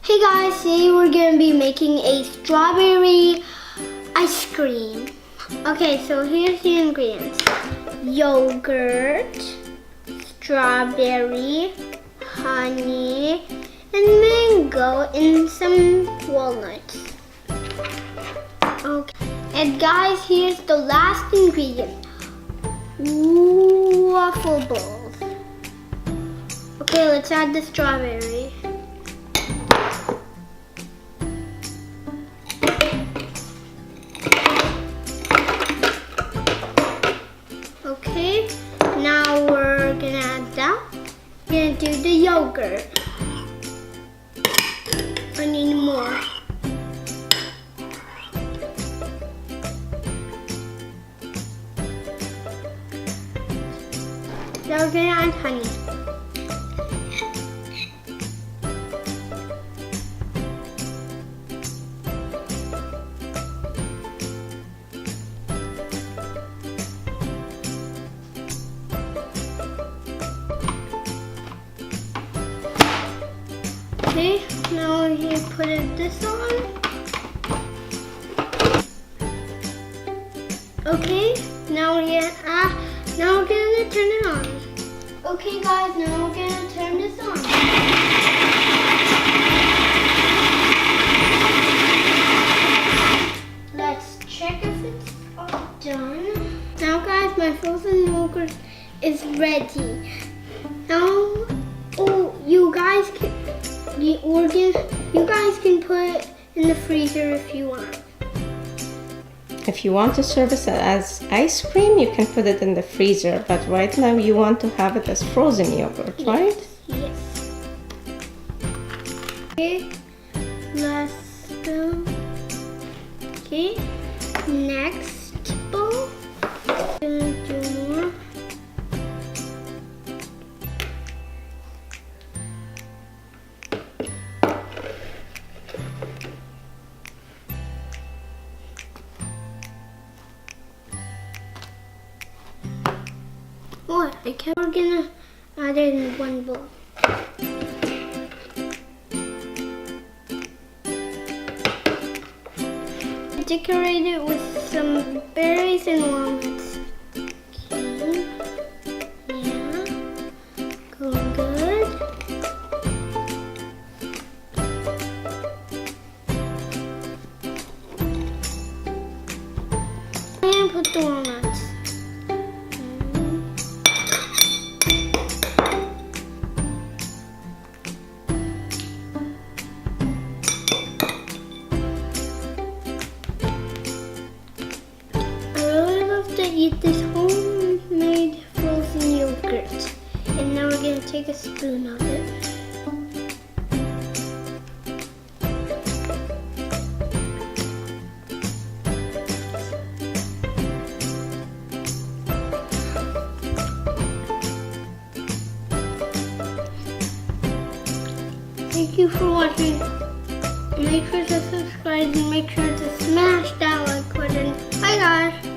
Hey guys, today we're going to be making a strawberry ice cream. Okay, so here's the ingredients. Yogurt, strawberry, honey, and mango, and some walnuts. Okay, and guys, here's the last ingredient. Waffle balls. Okay, let's add the strawberry. Okay, now we're gonna add that. We're gonna do the yogurt. I need more. Now we're gonna add honey. Okay, now we're going to put this on. Okay, now we're gonna turn it on. Okay guys, now we're gonna turn this on. Let's check if it's all done. Now guys, my frozen yogurt is ready. Now, you guys can put it in the freezer if you want. If you want to serve it as ice cream, you can put it in the freezer. But right now you want to have it as frozen yogurt, right? Yes. Okay, last bowl. Okay, next bowl. Gonna do more. What? We're gonna add it in one bowl. Decorate it with some berries and walnuts. Okay. Yeah. Going good. And put the walnuts. Eat this homemade frozen yogurt, and now we're going to take a spoon of it. Thank you for watching. Make sure to subscribe and make sure to smash that like button. Bye guys.